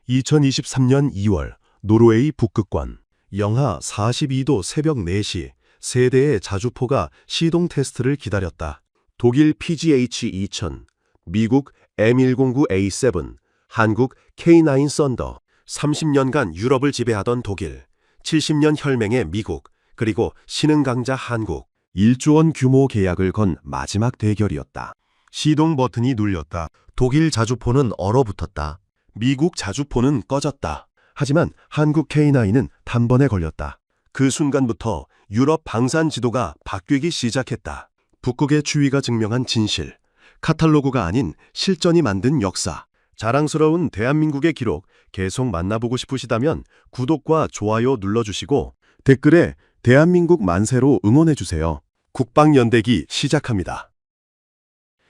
2023년 2월 노르웨이 북극권 영하 42도 새벽 4시 세대의 자주포가 시동 테스트를 기다렸다. 독일 PGH-2000, 미국 M109A7, 한국 K9 썬더. 30년간 유럽을 지배하던 독일, 70년 혈맹의 미국, 그리고 신흥 강자 한국. 1조 원 규모 계약을 건 마지막 대결이었다. 시동 버튼이 눌렸다. 독일 자주포는 얼어붙었다. 미국 자주포는 꺼졌다. 하지만 한국 K9은 단번에 걸렸다. 그 순간부터 유럽 방산 지도가 바뀌기 시작했다. 북극의 추위가 증명한 진실, 카탈로그가 아닌 실전이 만든 역사. 자랑스러운 대한민국의 기록 계속 만나보고 싶으시다면 구독과 좋아요 눌러주시고 댓글에 대한민국 만세로 응원해주세요. 국방연대기 시작합니다.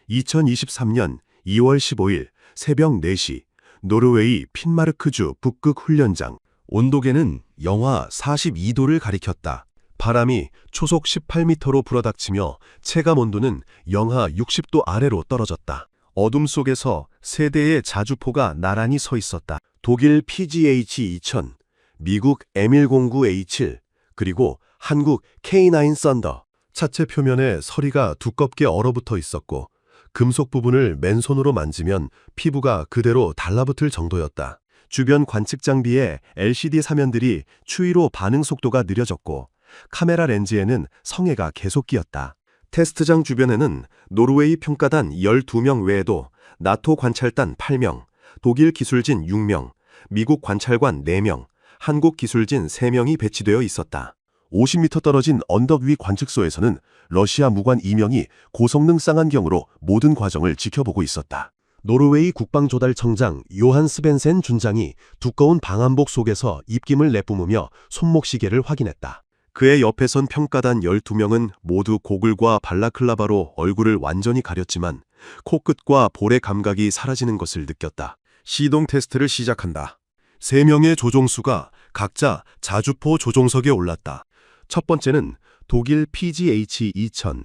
2023년 2월 15일 새벽 4시 노르웨이 핀마르크주 북극 훈련장. 온도계는 영하 42도를 가리켰다. 바람이 초속 18m로 불어닥치며 체감 온도는 영하 60도 아래로 떨어졌다. 어둠 속에서 세 대의 자주포가 나란히 서 있었다. 독일 PGH-2000, 미국 M109A7, 그리고 한국 K9 썬더. 차체 표면에 서리가 두껍게 얼어붙어 있었고 금속 부분을 맨손으로 만지면 피부가 그대로 달라붙을 정도였다. 주변 관측 장비에 LCD 사면들이 추위로 반응 속도가 느려졌고 카메라 렌즈에는 성에가 계속 끼었다. 테스트장 주변에는 노르웨이 평가단 12명 외에도 나토 관찰단 8명, 독일 기술진 6명, 미국 관찰관 4명, 한국 기술진 3명이 배치되어 있었다. 50m 떨어진 언덕 위 관측소에서는 러시아 무관 2명이 고성능 쌍안경으로 모든 과정을 지켜보고 있었다. 노르웨이 국방조달청장 요한 스벤센 준장이 두꺼운 방한복 속에서 입김을 내뿜으며 손목시계를 확인했다. 그의 옆에 선 평가단 12명은 모두 고글과 발라클라바로 얼굴을 완전히 가렸지만 코끝과 볼의 감각이 사라지는 것을 느꼈다. 시동 테스트를 시작한다. 3명의 조종수가 각자 자주포 조종석에 올랐다. 첫 번째는 독일 PGH-2000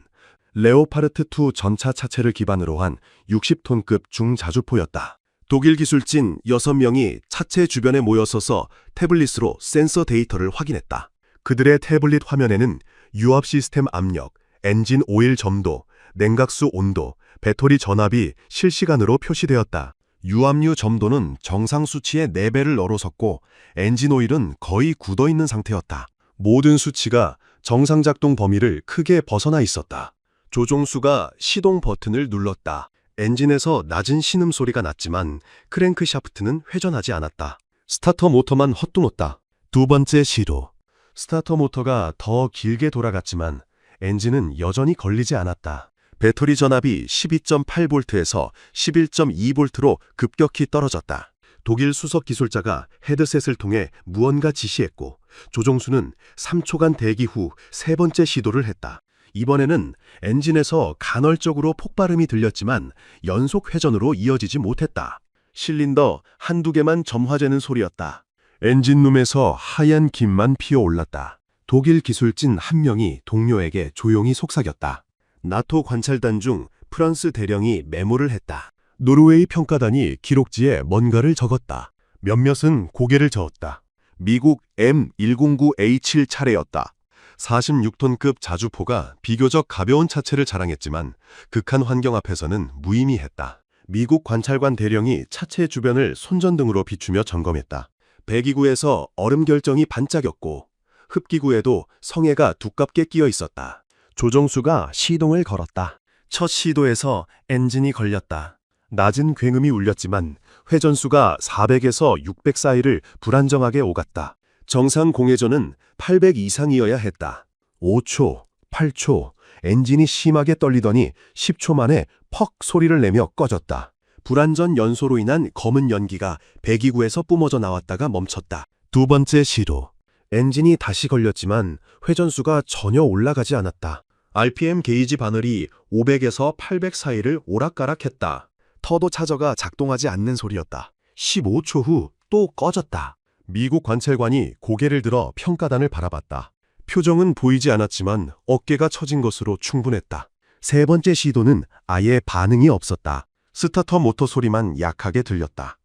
레오파르트2 전차 차체를 기반으로 한 60톤급 중자주포였다. 독일 기술진 6명이 차체 주변에 모여서서 태블릿으로 센서 데이터를 확인했다. 그들의 태블릿 화면에는 유압 시스템 압력, 엔진 오일 점도, 냉각수 온도, 배터리 전압이 실시간으로 표시되었다. 유압류 점도는 정상 수치의 4배를 넘어섰고 엔진 오일은 거의 굳어있는 상태였다. 모든 수치가 정상 작동 범위를 크게 벗어나 있었다. 조종수가 시동 버튼을 눌렀다. 엔진에서 낮은 신음소리가 났지만 크랭크 샤프트는 회전하지 않았다. 스타터 모터만 헛둥었다. 두 번째 시도. 스타터 모터가 더 길게 돌아갔지만 엔진은 여전히 걸리지 않았다. 배터리 전압이 12.8V에서 11.2V로 급격히 떨어졌다. 독일 수석 기술자가 헤드셋을 통해 무언가 지시했고 조종수는 3초간 대기 후 세 번째 시도를 했다. 이번에는 엔진에서 간헐적으로 폭발음이 들렸지만 연속 회전으로 이어지지 못했다. 실린더 한두 개만 점화되는 소리였다. 엔진룸에서 하얀 김만 피어올랐다. 독일 기술진 한 명이 동료에게 조용히 속삭였다. 나토 관찰단 중 프랑스 대령이 메모를 했다. 노르웨이 평가단이 기록지에 뭔가를 적었다. 몇몇은 고개를 저었다. 미국 M109A7 차례였다. 46톤급 자주포가 비교적 가벼운 차체를 자랑했지만 극한 환경 앞에서는 무의미했다. 미국 관찰관 대령이 차체 주변을 손전등으로 비추며 점검했다. 배기구에서 얼음 결정이 반짝였고 흡기구에도 성에가 두껍게 끼어 있었다. 조종수가 시동을 걸었다. 첫 시도에서 엔진이 걸렸다. 낮은 굉음이 울렸지만 회전수가 400에서 600 사이를 불안정하게 오갔다. 정상 공회전은 800 이상이어야 했다. 5초, 8초, 엔진이 심하게 떨리더니 10초 만에 퍽 소리를 내며 꺼졌다. 불안전 연소로 인한 검은 연기가 배기구에서 뿜어져 나왔다가 멈췄다. 두 번째 시도. 엔진이 다시 걸렸지만 회전수가 전혀 올라가지 않았다. RPM 게이지 바늘이 500에서 800 사이를 오락가락했다. 터보 차저가 작동하지 않는 소리였다. 15초 후 또 꺼졌다. 미국 관찰관이 고개를 들어 평가단을 바라봤다. 표정은 보이지 않았지만 어깨가 처진 것으로 충분했다. 세 번째 시도는 아예 반응이 없었다. 스타터 모터 소리만 약하게 들렸다.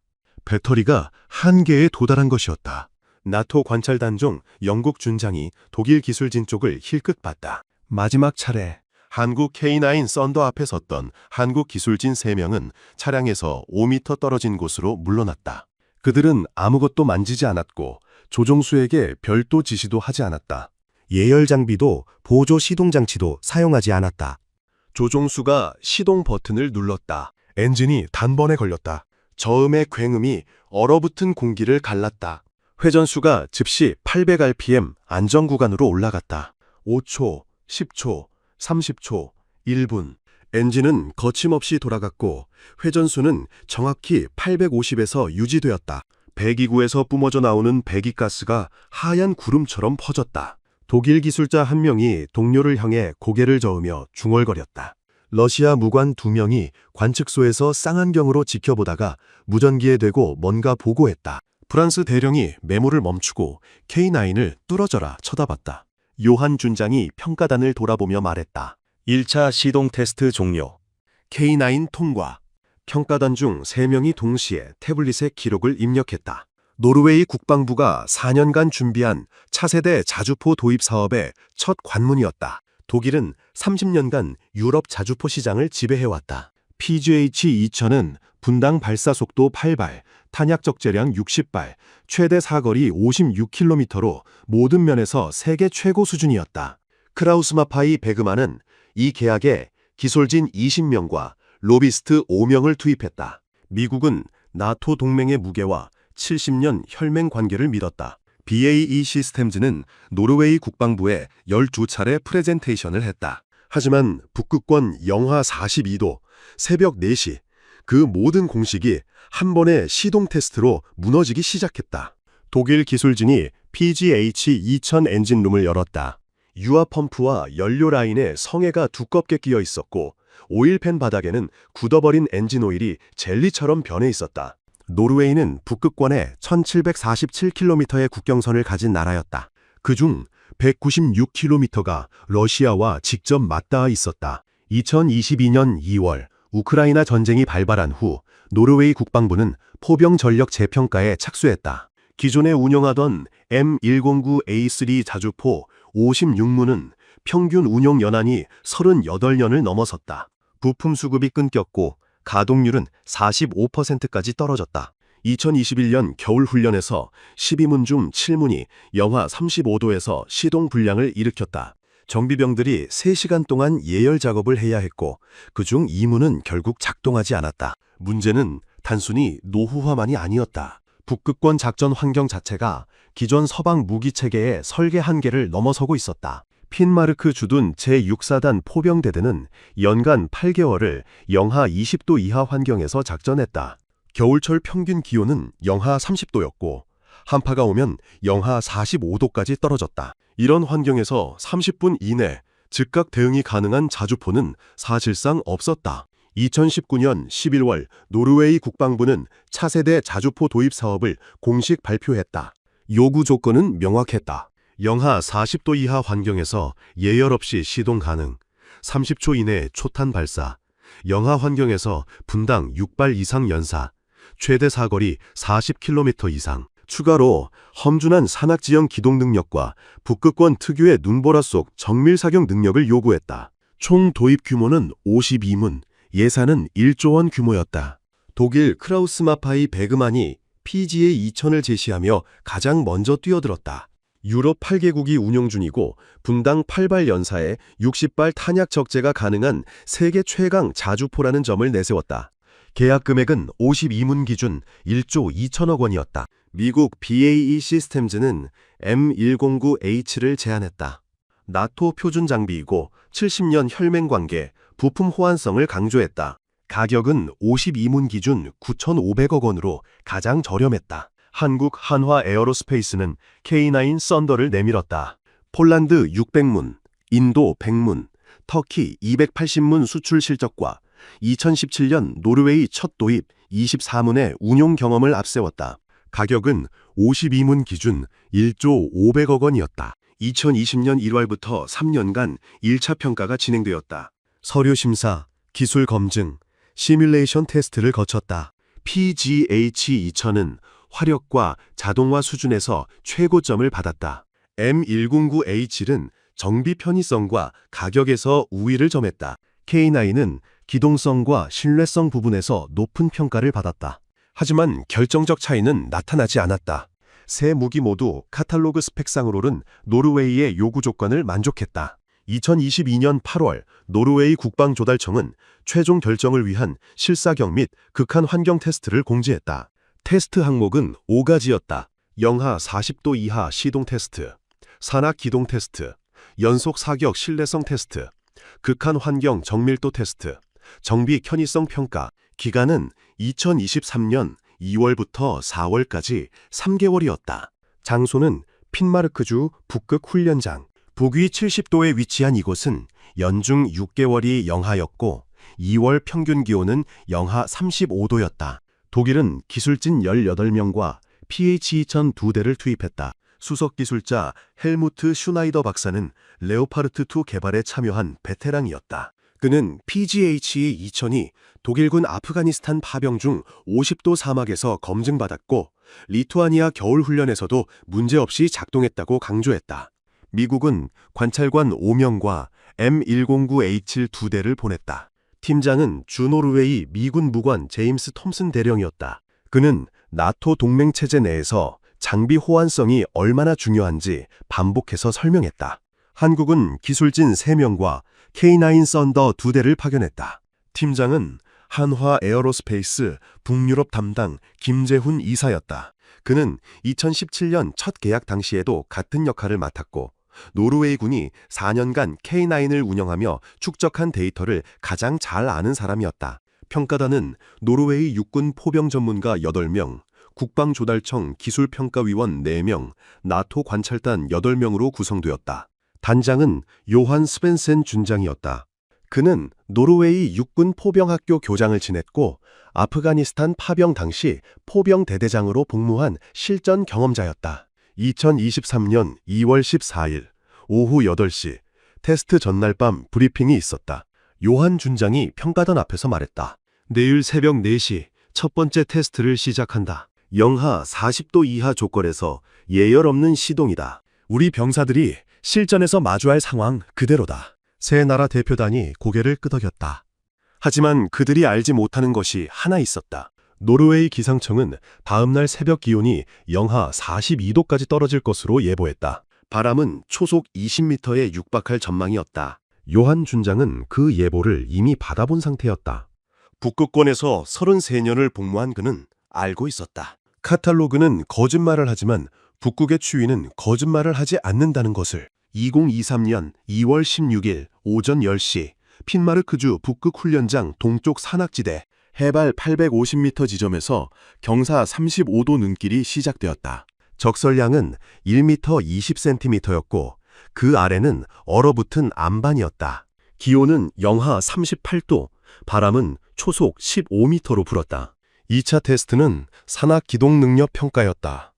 배터리가 한계에 도달한 것이었다. 나토 관찰단 중 영국 준장이 독일 기술진 쪽을 힐끗 봤다. 마지막 차례, 한국 K9 썬더 앞에 섰던 한국 기술진 3명은 차량에서 5m 떨어진 곳으로 물러났다. 그들은 아무것도 만지지 않았고 조종수에게 별도 지시도 하지 않았다. 예열 장비도 보조 시동 장치도 사용하지 않았다. 조종수가 시동 버튼을 눌렀다. 엔진이 단번에 걸렸다. 저음의 굉음이 얼어붙은 공기를 갈랐다. 회전수가 즉시 800rpm 안정 구간으로 올라갔다. 5초, 10초, 30초, 1분. 엔진은 거침없이 돌아갔고 회전수는 정확히 850에서 유지되었다. 배기구에서 뿜어져 나오는 배기가스가 하얀 구름처럼 퍼졌다. 독일 기술자 한 명이 동료를 향해 고개를 저으며 중얼거렸다. 러시아 무관 2명이 관측소에서 쌍안경으로 지켜보다가 무전기에 대고 뭔가 보고했다. 프랑스 대령이 메모를 멈추고 K9을 뚫어져라 쳐다봤다. 요한 준장이 평가단을 돌아보며 말했다. 1차 시동 테스트 종료. K9 통과. 평가단 중 3명이 동시에 태블릿에 기록을 입력했다. 노르웨이 국방부가 4년간 준비한 차세대 자주포 도입 사업의 첫 관문이었다. 독일은 30년간 유럽 자주포 시장을 지배해왔다. PGH-2000은 분당 발사 속도 8발, 탄약 적재량 60발, 최대 사거리 56km로 모든 면에서 세계 최고 수준이었다. 크라우스마파이 베그만은 이 계약에 기술진 20명과 로비스트 5명을 투입했다. 미국은 나토 동맹의 무게와 70년 혈맹 관계를 믿었다. BAE 시스템즈는 노르웨이 국방부에 12차례 프레젠테이션을 했다. 하지만 북극권 영하 42도, 새벽 4시, 그 모든 공식이 한 번의 시동 테스트로 무너지기 시작했다. 독일 기술진이 PGH-2000 엔진룸을 열었다. 유압 펌프와 연료 라인에 성에가 두껍게 끼어 있었고 오일팬 바닥에는 굳어버린 엔진 오일이 젤리처럼 변해 있었다. 노르웨이는 북극권에 1747km의 국경선을 가진 나라였다. 그중 196km가 러시아와 직접 맞닿아 있었다. 2022년 2월 우크라이나 전쟁이 발발한 후 노르웨이 국방부는 포병 전력 재평가에 착수했다. 기존에 운영하던 M109A3 자주포 56문은 평균 운용 연한이 38년을 넘어섰다. 부품 수급이 끊겼고 가동률은 45%까지 떨어졌다. 2021년 겨울 훈련에서 12문 중 7문이 영하 35도에서 시동 불량을 일으켰다. 정비병들이 3시간 동안 예열 작업을 해야 했고 그중 2문은 결국 작동하지 않았다. 문제는 단순히 노후화만이 아니었다. 북극권 작전 환경 자체가 기존 서방 무기 체계의 설계 한계를 넘어서고 있었다. 핀마르크 주둔 제6사단 포병대대는 연간 8개월을 영하 20도 이하 환경에서 작전했다. 겨울철 평균 기온은 영하 30도였고 한파가 오면 영하 45도까지 떨어졌다. 이런 환경에서 30분 이내 즉각 대응이 가능한 자주포는 사실상 없었다. 2019년 11월 노르웨이 국방부는 차세대 자주포 도입 사업을 공식 발표했다. 요구 조건은 명확했다. 영하 40도 이하 환경에서 예열 없이 시동 가능, 30초 이내 초탄 발사, 영하 환경에서 분당 6발 이상 연사, 최대 사거리 40km 이상, 추가로 험준한 산악지형 기동 능력과 북극권 특유의 눈보라 속 정밀 사격 능력을 요구했다. 총 도입 규모는 52문, 예산은 1조 원 규모였다. 독일 크라우스마파이 베그만이 PGA-2000을 제시하며 가장 먼저 뛰어들었다. 유럽 8개국이 운용 중이고 분당 8발 연사에 60발 탄약 적재가 가능한 세계 최강 자주포라는 점을 내세웠다. 계약 금액은 52문 기준 1조 2천억 원이었다. 미국 BAE 시스템즈는 M109H를 제안했다. 나토 표준 장비이고 70년 혈맹 관계, 부품 호환성을 강조했다. 가격은 52문 기준 9,500억 원으로 가장 저렴했다. 한국 한화 에어로스페이스는 K9 썬더를 내밀었다. 폴란드 600문, 인도 100문, 터키 280문 수출 실적과 2017년 노르웨이 첫 도입 24문의 운용 경험을 앞세웠다. 가격은 52문 기준 1조 500억 원이었다. 2020년 1월부터 3년간 1차 평가가 진행되었다. 서류 심사, 기술 검증, 시뮬레이션 테스트를 거쳤다. PGH-2000은 화력과 자동화 수준에서 최고점을 받았다. M109A7은 정비 편의성과 가격에서 우위를 점했다. K9은 기동성과 신뢰성 부분에서 높은 평가를 받았다. 하지만 결정적 차이는 나타나지 않았다. 세 무기 모두 카탈로그 스펙상으로는 노르웨이의 요구 조건을 만족했다. 2022년 8월 노르웨이 국방조달청은 최종 결정을 위한 실사격 및 극한 환경 테스트를 공지했다. 테스트 항목은 5가지였다. 영하 40도 이하 시동 테스트, 산악 기동 테스트, 연속 사격 신뢰성 테스트, 극한 환경 정밀도 테스트, 정비 편의성 평가. 기간은 2023년 2월부터 4월까지 3개월이었다. 장소는 핀마르크주 북극 훈련장. 북위 70도에 위치한 이곳은 연중 6개월이 영하였고 2월 평균 기온은 영하 35도였다. 독일은 기술진 18명과 PH-2000 2대를 투입했다. 수석 기술자 헬무트 슈나이더 박사는 레오파르트2 개발에 참여한 베테랑이었다. 그는 PGH-2000이 독일군 아프가니스탄 파병 중 50도 사막에서 검증받았고 리투아니아 겨울훈련에서도 문제없이 작동했다고 강조했다. 미국은 관찰관 5명과 M109A7 2대를 보냈다. 팀장은 주노르웨이 미군 무관 제임스 톰슨 대령이었다. 그는 나토 동맹체제 내에서 장비 호환성이 얼마나 중요한지 반복해서 설명했다. 한국은 기술진 3명과 K9 썬더 2대를 파견했다. 팀장은 한화 에어로스페이스 북유럽 담당 김재훈 이사였다. 그는 2017년 첫 계약 당시에도 같은 역할을 맡았고 노르웨이군이 4년간 K9을 운영하며 축적한 데이터를 가장 잘 아는 사람이었다. 평가단은 노르웨이 육군 포병 전문가 8명, 국방조달청 기술평가위원 4명, 나토 관찰단 8명으로 구성되었다. 단장은 요한 스벤센 준장이었다. 그는 노르웨이 육군 포병학교 교장을 지냈고 아프가니스탄 파병 당시 포병 대대장으로 복무한 실전 경험자였다. 2023년 2월 14일 오후 8시 테스트 전날 밤 브리핑이 있었다. 요한 준장이 평가단 앞에서 말했다. 내일 새벽 4시 첫 번째 테스트를 시작한다. 영하 40도 이하 조건에서 예열 없는 시동이다. 우리 병사들이 실전에서 마주할 상황 그대로다. 세 나라 대표단이 고개를 끄덕였다. 하지만 그들이 알지 못하는 것이 하나 있었다. 노르웨이 기상청은 다음날 새벽 기온이 영하 42도까지 떨어질 것으로 예보했다. 바람은 초속 20m에 육박할 전망이었다. 요한 준장은 그 예보를 이미 받아본 상태였다. 북극권에서 33년을 복무한 그는 알고 있었다. 카탈로그는 거짓말을 하지만 북극의 추위는 거짓말을 하지 않는다는 것을. 2023년 2월 16일 오전 10시 핀마르크주 북극훈련장 동쪽 산악지대 해발 850m 지점에서 경사 35도 눈길이 시작되었다. 적설량은 1m 20cm였고 그 아래는 얼어붙은 암반이었다. 기온은 영하 38도, 바람은 초속 15m로 불었다. 2차 테스트는 산악 기동 능력 평가였다.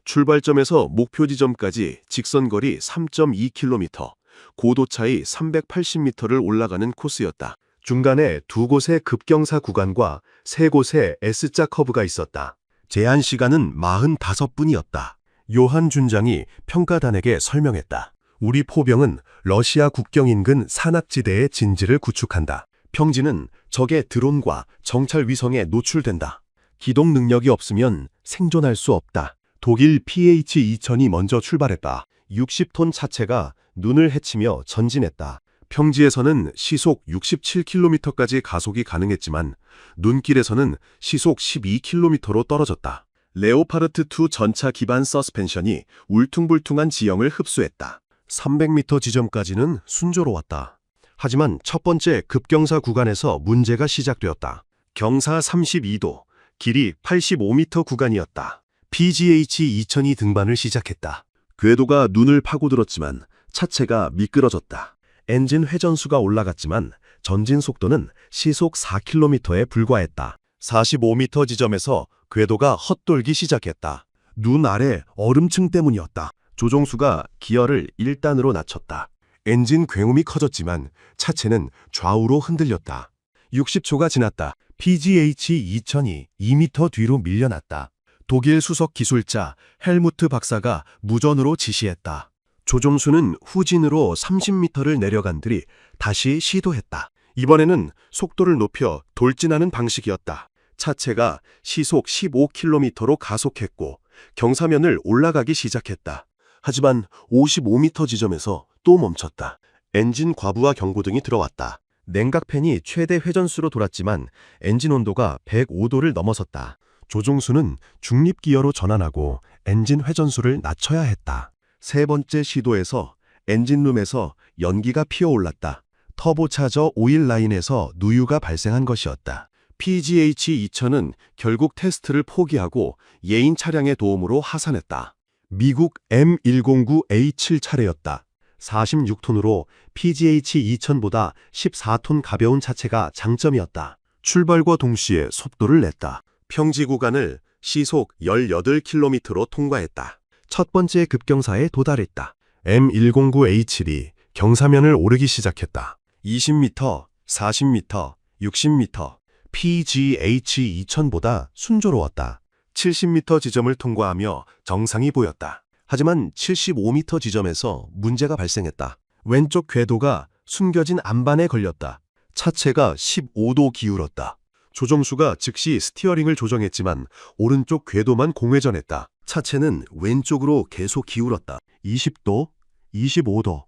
출발점에서 목표 지점까지 직선거리 3.2km, 고도 차이 380m를 올라가는 코스였다. 중간에 2곳의 급경사 구간과 3곳의 S자 커브가 있었다. 제한 시간은 45분이었다. 요한 준장이 평가단에게 설명했다. 우리 포병은 러시아 국경 인근 산악지대의 진지를 구축한다. 평지는 적의 드론과 정찰 위성에 노출된다. 기동 능력이 없으면 생존할 수 없다. 독일 PH-2000이 먼저 출발했다. 60톤 차체가 눈을 헤치며 전진했다. 평지에서는 시속 67km까지 가속이 가능했지만 눈길에서는 시속 12km로 떨어졌다. 레오파르트2 전차 기반 서스펜션이 울퉁불퉁한 지형을 흡수했다. 300m 지점까지는 순조로웠다. 하지만 첫 번째 급경사 구간에서 문제가 시작되었다. 경사 32도, 길이 85m 구간이었다. PGH-2000이 등반을 시작했다. 궤도가 눈을 파고들었지만 차체가 미끄러졌다. 엔진 회전수가 올라갔지만 전진 속도는 시속 4km에 불과했다. 45m 지점에서 궤도가 헛돌기 시작했다. 눈 아래 얼음층 때문이었다. 조종수가 기어를 1단으로 낮췄다. 엔진 굉음이 커졌지만 차체는 좌우로 흔들렸다. 60초가 지났다. PGH-2000이 2m 뒤로 밀려났다. 독일 수석 기술자 헬무트 박사가 무전으로 지시했다. 조종수는 후진으로 30m를 내려간 뒤 다시 시도했다. 이번에는 속도를 높여 돌진하는 방식이었다. 차체가 시속 15km로 가속했고 경사면을 올라가기 시작했다. 하지만 55m 지점에서 또 멈췄다. 엔진 과부하 경고등이 들어왔다. 냉각팬이 최대 회전수로 돌았지만 엔진 온도가 105도를 넘어섰다. 조종수는 중립기어로 전환하고 엔진 회전수를 낮춰야 했다. 세 번째 시도에서 엔진룸에서 연기가 피어올랐다. 터보차저 오일 라인에서 누유가 발생한 것이었다. PGH-2000은 결국 테스트를 포기하고 예인 차량의 도움으로 하산했다. 미국 M109A7 차례였다. 46톤으로 PGH-2000보다 14톤 가벼운 차체가 장점이었다. 출발과 동시에 속도를 냈다. 평지 구간을 시속 18km로 통과했다. 첫 번째 급경사에 도달했다. M109A7이 경사면을 오르기 시작했다. 20m, 40m, 60m, PGH-2000보다 순조로웠다. 70m 지점을 통과하며 정상이 보였다. 하지만 75m 지점에서 문제가 발생했다. 왼쪽 궤도가 숨겨진 안반에 걸렸다. 차체가 15도 기울었다. 조종수가 즉시 스티어링을 조정했지만 오른쪽 궤도만 공회전했다. 차체는 왼쪽으로 계속 기울었다. 20도, 25도.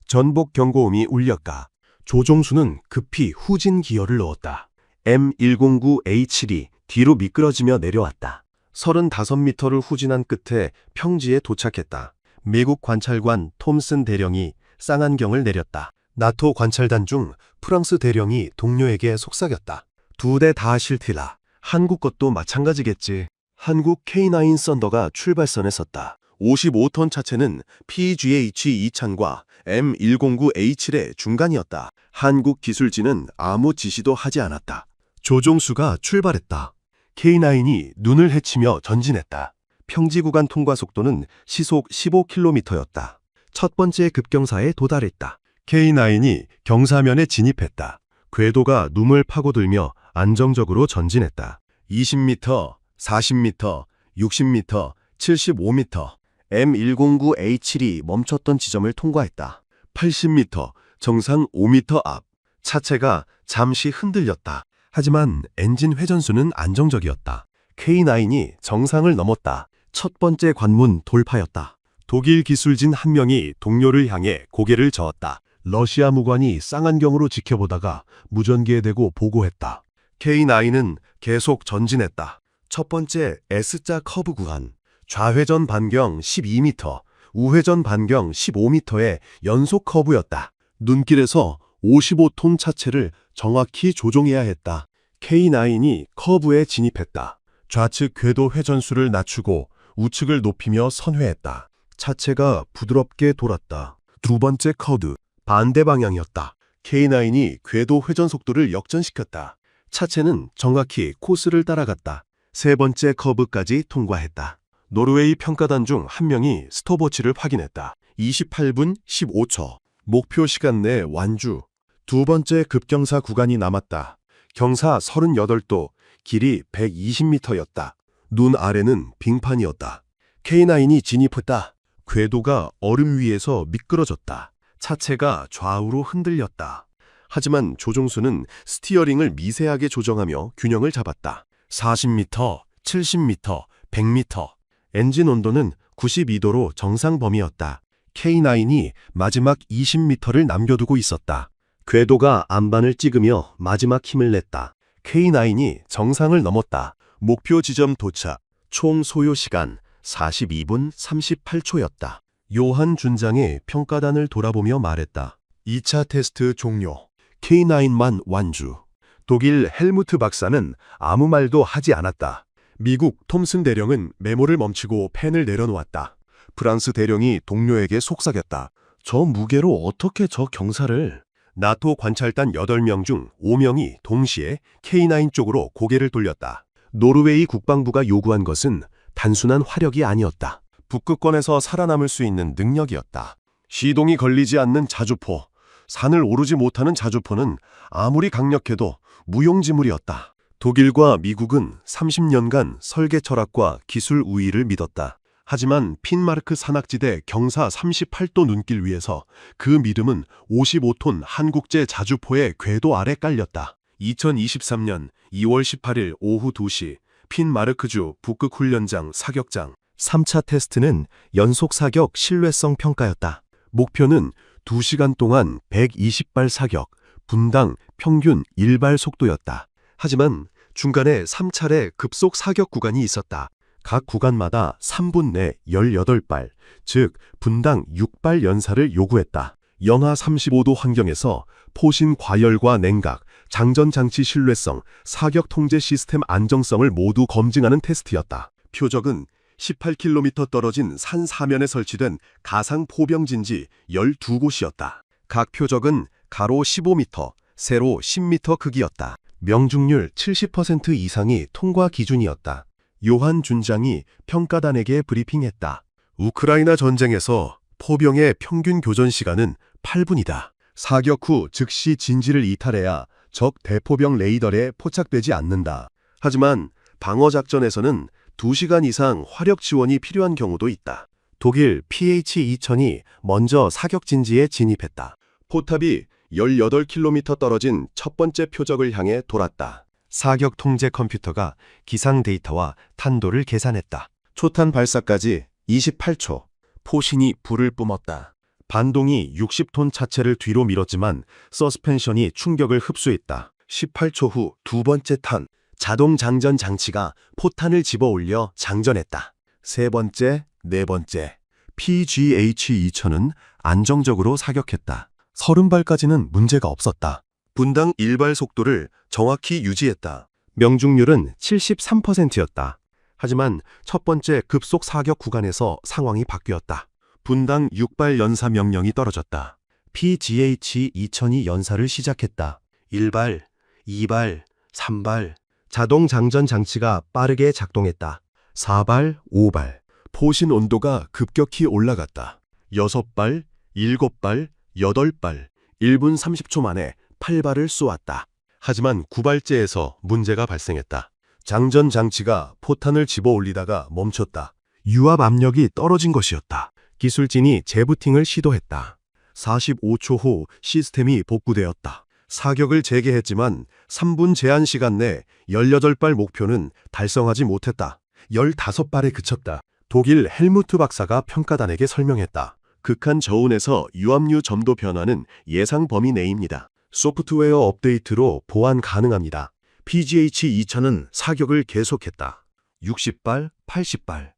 전복 경고음이 울렸다. 조종수는 급히 후진 기어를 넣었다. M109A7이 뒤로 미끄러지며 내려왔다. 35m를 후진한 끝에 평지에 도착했다. 미국 관찰관 톰슨 대령이 쌍안경을 내렸다. 나토 관찰단 중 프랑스 대령이 동료에게 속삭였다. 두 대 다 실티라. 한국 것도 마찬가지겠지. 한국 K9 썬더가 출발선에 섰다. 55톤 차체는 PGH-2000과 M109A7의 중간이었다. 한국 기술진은 아무 지시도 하지 않았다. 조종수가 출발했다. K9이 눈을 헤치며 전진했다. 평지 구간 통과 속도는 시속 15km였다. 첫 번째 급경사에 도달했다. K9이 경사면에 진입했다. 궤도가 눈을 파고들며 안정적으로 전진했다. 20m, 40m, 60m, 75m. M109A7이 멈췄던 지점을 통과했다. 80m, 정상 5m 앞. 차체가 잠시 흔들렸다. 하지만 엔진 회전수는 안정적이었다. K9이 정상을 넘었다. 첫 번째 관문 돌파였다. 독일 기술진 한 명이 동료를 향해 고개를 저었다. 러시아 무관이 쌍안경으로 지켜보다가 무전기에 대고 보고했다. K9은 계속 전진했다. 첫 번째 S자 커브 구간. 좌회전 반경 12m, 우회전 반경 15m의 연속 커브였다. 눈길에서 55톤 차체를 정확히 조종해야 했다. K9이 커브에 진입했다. 좌측 궤도 회전수를 낮추고 우측을 높이며 선회했다. 차체가 부드럽게 돌았다. 두 번째 커브, 반대 방향이었다. K9이 궤도 회전 속도를 역전시켰다. 차체는 정확히 코스를 따라갔다. 세 번째 커브까지 통과했다. 노르웨이 평가단 중 한 명이 스톱워치를 확인했다. 28분 15초. 목표 시간 내 완주. 두 번째 급경사 구간이 남았다. 경사 38도, 길이 120m였다. 눈 아래는 빙판이었다. K9이 진입했다. 궤도가 얼음 위에서 미끄러졌다. 차체가 좌우로 흔들렸다. 하지만 조종수는 스티어링을 미세하게 조정하며 균형을 잡았다. 40m, 70m, 100m. 엔진 온도는 92도로 정상 범위였다. K9이 마지막 20m를 남겨두고 있었다. 궤도가 안반을 찍으며 마지막 힘을 냈다. K9이 정상을 넘었다. 목표 지점 도착. 총 소요 시간 42분 38초였다. 요한 준장이 평가단을 돌아보며 말했다. 2차 테스트 종료. K9만 완주. 독일 헬무트 박사는 아무 말도 하지 않았다. 미국 톰슨 대령은 메모를 멈추고 펜을 내려놓았다. 프랑스 대령이 동료에게 속삭였다. 저 무게로 어떻게 저 경사를... 나토 관찰단 8명 중 5명이 동시에 K9 쪽으로 고개를 돌렸다. 노르웨이 국방부가 요구한 것은 단순한 화력이 아니었다. 북극권에서 살아남을 수 있는 능력이었다. 시동이 걸리지 않는 자주포, 산을 오르지 못하는 자주포는 아무리 강력해도 무용지물이었다. 독일과 미국은 30년간 설계 철학과 기술 우위를 믿었다. 하지만 핀마르크 산악지대 경사 38도 눈길 위에서 그 믿음은 55톤 한국제 자주포의 궤도 아래 깔렸다. 2023년 2월 18일 오후 2시 핀마르크주 북극 훈련장 사격장 3차 테스트는 연속 사격 신뢰성 평가였다. 목표는 2시간 동안 120발 사격, 분당 평균 1발 속도였다. 하지만 중간에 3차례 급속 사격 구간이 있었다. 각 구간마다 3분 내 18발, 즉 분당 6발 연사를 요구했다. 영하 35도 환경에서 포신 과열과 냉각, 장전 장치 신뢰성, 사격 통제 시스템 안정성을 모두 검증하는 테스트였다. 표적은 18km 떨어진 산 사면에 설치된 가상 포병진지 12곳이었다. 각 표적은 가로 15m, 세로 10m 크기였다. 명중률 70% 이상이 통과 기준이었다. 요한 준장이 평가단에게 브리핑했다. 우크라이나 전쟁에서 포병의 평균 교전 시간은 8분이다. 사격 후 즉시 진지를 이탈해야 적 대포병 레이더에 포착되지 않는다. 하지만 방어작전에서는 2시간 이상 화력 지원이 필요한 경우도 있다. 독일 PH-2000이 먼저 사격 진지에 진입했다. 포탑이 18km 떨어진 첫 번째 표적을 향해 돌았다. 사격 통제 컴퓨터가 기상 데이터와 탄도를 계산했다. 초탄 발사까지 28초. 포신이 불을 뿜었다. 반동이 60톤 차체를 뒤로 밀었지만 서스펜션이 충격을 흡수했다. 18초 후 두 번째 탄. 자동 장전 장치가 포탄을 집어 올려 장전했다. 세 번째, 네 번째. PGH-2000은 안정적으로 사격했다. 30발까지는 문제가 없었다. 분당 1발 속도를 정확히 유지했다. 명중률은 73%였다. 하지만 첫 번째 급속 사격 구간에서 상황이 바뀌었다. 분당 6발 연사 명령이 떨어졌다. PGH-2000이 연사를 시작했다. 1발, 2발, 3발. 자동 장전 장치가 빠르게 작동했다. 4발, 5발. 포신 온도가 급격히 올라갔다. 6발, 7발, 8발. 1분 30초 만에 8발을 쏘았다. 하지만 9발째에서 문제가 발생했다. 장전 장치가 포탄을 집어 올리다가 멈췄다. 유압 압력이 떨어진 것이었다. 기술진이 재부팅을 시도했다. 45초 후 시스템이 복구되었다. 사격을 재개했지만 3분 제한 시간 내 18발 목표는 달성하지 못했다. 15발에 그쳤다. 독일 헬무트 박사가 평가단에게 설명했다. 극한 저온에서 유압류 점도 변화는 예상 범위 내입니다. 소프트웨어 업데이트로 보완 가능합니다. PGH-2000은 사격을 계속했다. 60발, 80발.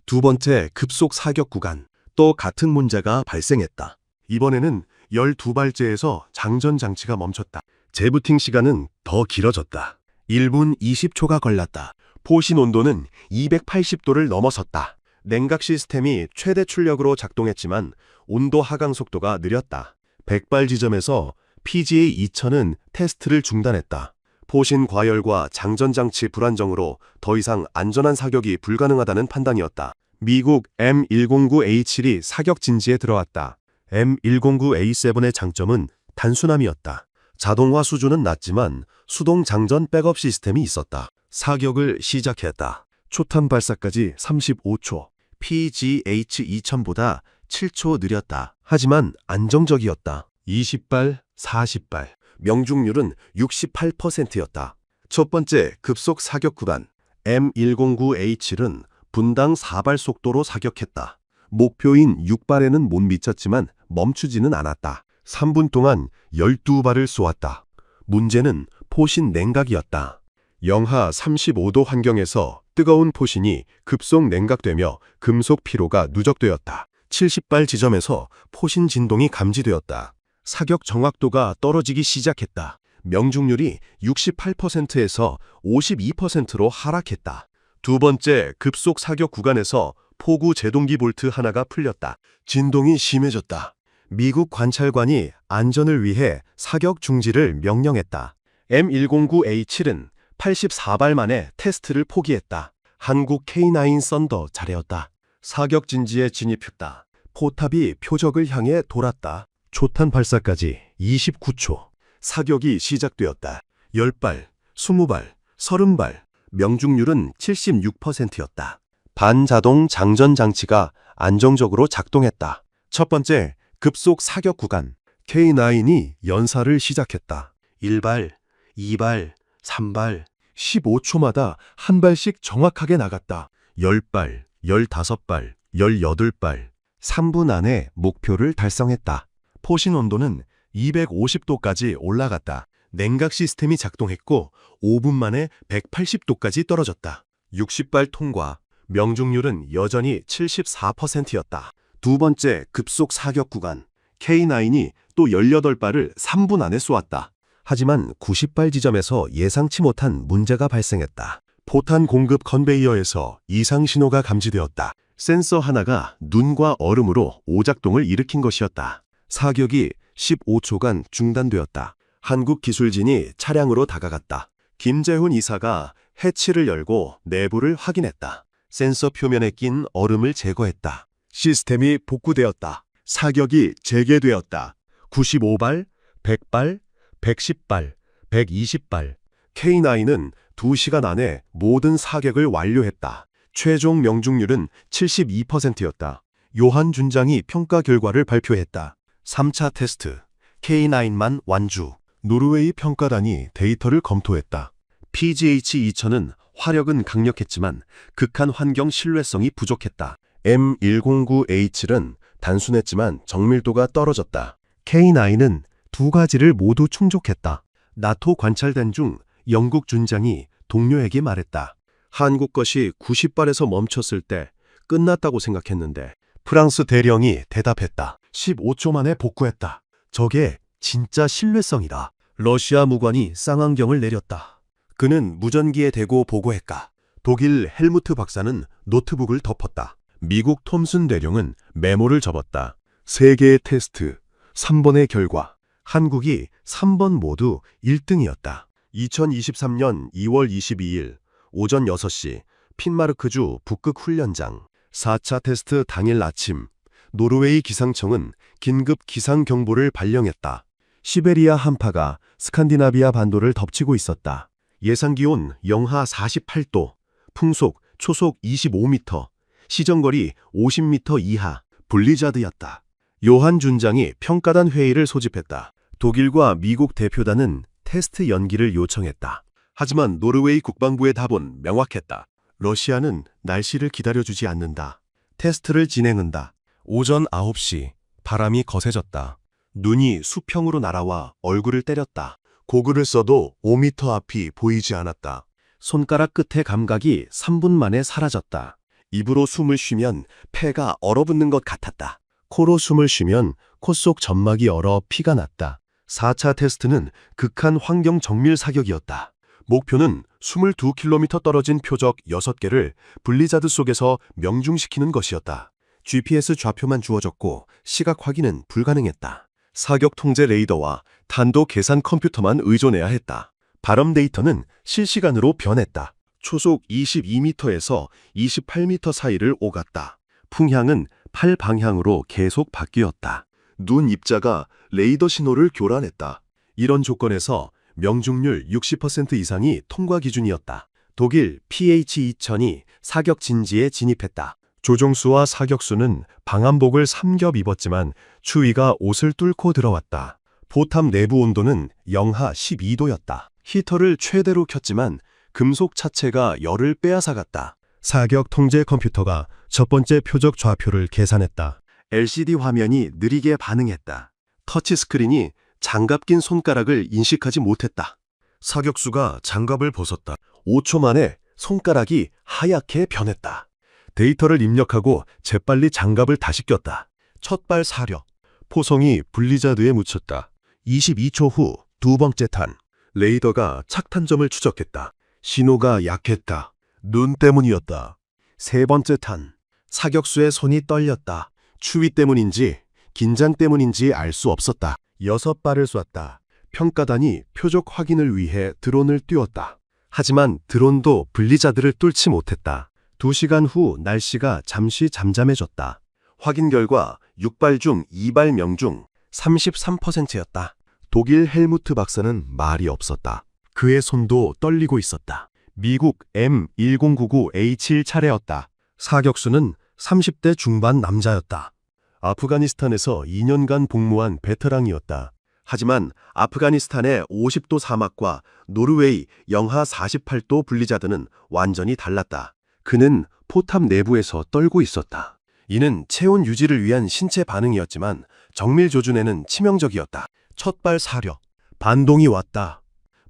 두 번째 급속 사격 구간. 또 같은 문제가 발생했다. 이번에는 12발째에서 장전 장치가 멈췄다. 재부팅 시간은 더 길어졌다. 1분 20초가 걸렸다. 포신 온도는 280도를 넘어섰다. 냉각 시스템이 최대 출력으로 작동했지만 온도 하강 속도가 느렸다. 100발 지점에서 PGA-2000은 테스트를 중단했다. 포신 과열과 장전 장치 불안정으로 더 이상 안전한 사격이 불가능하다는 판단이었다. 미국 M109A7이 사격 진지에 들어왔다. M109A7의 장점은 단순함이었다. 자동화 수준은 낮지만 수동 장전 백업 시스템이 있었다. 사격을 시작했다. 초탄 발사까지 35초. PGH-2000보다 7초 느렸다. 하지만 안정적이었다. 20발, 40발. 명중률은 68%였다. 첫 번째 급속 사격 구간. M109A7은 분당 4발 속도로 사격했다. 목표인 6발에는 못 미쳤지만 멈추지는 않았다. 3분 동안 12발을 쏘았다. 문제는 포신 냉각이었다. 영하 35도 환경에서 뜨거운 포신이 급속 냉각되며 금속 피로가 누적되었다. 70발 지점에서 포신 진동이 감지되었다. 사격 정확도가 떨어지기 시작했다. 명중률이 68%에서 52%로 하락했다. 두 번째 급속 사격 구간에서 포구 제동기 볼트 하나가 풀렸다. 진동이 심해졌다. 미국 관찰관이 안전을 위해 사격 중지를 명령했다. M109A7은 84발 만에 테스트를 포기했다. 한국 K9 썬더 잘해었다. 사격 진지에 진입했다. 포탑이 표적을 향해 돌았다. 초탄 발사까지 29초. 사격이 시작되었다. 10발, 20발, 30발. 명중률은 76%였다. 반자동 장전 장치가 안정적으로 작동했다. 첫 번째, 급속 사격 구간. K9이 연사를 시작했다. 1발, 2발, 3발, 15초마다 한 발씩 정확하게 나갔다. 10발, 15발, 18발. 3분 안에 목표를 달성했다. 포신 온도는 250도까지 올라갔다. 냉각 시스템이 작동했고 5분 만에 180도까지 떨어졌다. 60발 통과. 명중률은 여전히 74%였다. 두 번째 급속 사격 구간. K9이 또 18발을 3분 안에 쏘았다. 하지만 90발 지점에서 예상치 못한 문제가 발생했다. 포탄 공급 컨베이어에서 이상 신호가 감지되었다. 센서 하나가 눈과 얼음으로 오작동을 일으킨 것이었다. 사격이 15초간 중단되었다. 한국기술진이 차량으로 다가갔다. 김재훈 이사가 해치를 열고 내부를 확인했다. 센서 표면에 낀 얼음을 제거했다. 시스템이 복구되었다. 사격이 재개되었다. 95발, 100발, 110발, 120발. K9은 2시간 안에 모든 사격을 완료했다. 최종 명중률은 72%였다. 요한 준장이 평가 결과를 발표했다. 3차 테스트. K9만 완주. 노르웨이 평가단이 데이터를 검토했다. PGH-2000은 화력은 강력했지만 극한 환경 신뢰성이 부족했다. M109A7은 단순했지만 정밀도가 떨어졌다. K9은 두 가지를 모두 충족했다. 나토 관찰단 중 영국 준장이 동료에게 말했다. 한국 것이 90발에서 멈췄을 때 끝났다고 생각했는데 프랑스 대령이 대답했다. 15초 만에 복구했다. 저게 진짜 신뢰성이다. 러시아 무관이 쌍안경을 내렸다. 그는 무전기에 대고 보고했다. 독일 헬무트 박사는 노트북을 덮었다. 미국 톰슨 대령은 메모를 접었다. 3개의 테스트, 3번의 결과. 한국이 3번 모두 1등이었다. 2023년 2월 22일 오전 6시 핀마르크주 북극 훈련장. 4차 테스트 당일 아침 노르웨이 기상청은 긴급 기상경보를 발령했다. 시베리아 한파가 스칸디나비아 반도를 덮치고 있었다. 예상기온 영하 48도, 풍속 초속 25m, 시정거리 50m 이하, 블리자드였다. 요한 준장이 평가단 회의를 소집했다. 독일과 미국 대표단은 테스트 연기를 요청했다. 하지만 노르웨이 국방부의 답은 명확했다. 러시아는 날씨를 기다려주지 않는다. 테스트를 진행한다. 오전 9시 바람이 거세졌다. 눈이 수평으로 날아와 얼굴을 때렸다. 고글을 써도 5m 앞이 보이지 않았다. 손가락 끝의 감각이 3분 만에 사라졌다. 입으로 숨을 쉬면 폐가 얼어붙는 것 같았다. 코로 숨을 쉬면 코 속 점막이 얼어 피가 났다. 4차 테스트는 극한 환경 정밀 사격이었다. 목표는 22km 떨어진 표적 6개를 블리자드 속에서 명중시키는 것이었다. GPS 좌표만 주어졌고 시각 확인은 불가능했다. 사격 통제 레이더와 탄도 계산 컴퓨터만 의존해야 했다. 발음 데이터는 실시간으로 변했다. 초속 22m에서 28m 사이를 오갔다. 풍향은 8방향으로 계속 바뀌었다. 눈 입자가 레이더 신호를 교란했다. 이런 조건에서 명중률 60% 이상이 통과 기준이었다. 독일 PH-2000이 사격 진지에 진입했다. 조종수와 사격수는 방한복을 3겹 입었지만 추위가 옷을 뚫고 들어왔다. 포탑 내부 온도는 영하 12도였다. 히터를 최대로 켰지만 금속 차체가 열을 빼앗아갔다. 사격 통제 컴퓨터가 첫 번째 표적 좌표를 계산했다. LCD 화면이 느리게 반응했다. 터치스크린이 장갑 낀 손가락을 인식하지 못했다. 사격수가 장갑을 벗었다. 5초 만에 손가락이 하얗게 변했다. 데이터를 입력하고 재빨리 장갑을 다시 꼈다. 첫 발 사격. 포성이 블리자드에 묻혔다. 22초 후 두 번째 탄. 레이더가 착탄점을 추적했다. 신호가 약했다. 눈 때문이었다. 세 번째 탄. 사격수의 손이 떨렸다. 추위 때문인지 긴장 때문인지 알 수 없었다. 6발을 쐈다. 평가단이 표적 확인을 위해 드론을 띄웠다. 하지만 드론도 블리자드를 뚫지 못했다. 2시간 후 날씨가 잠시 잠잠해졌다. 확인 결과 6발 중 2발 명중 33%였다. 독일 헬무트 박사는 말이 없었다. 그의 손도 떨리고 있었다. 미국 M1099A7 차례였다. 사격수는 30대 중반 남자였다. 아프가니스탄에서 2년간 복무한 베테랑이었다. 하지만 아프가니스탄의 50도 사막과 노르웨이 영하 48도 블리자드는 완전히 달랐다. 그는 포탑 내부에서 떨고 있었다. 이는 체온 유지를 위한 신체 반응이었지만 정밀 조준에는 치명적이었다. 첫발 사격. 반동이 왔다.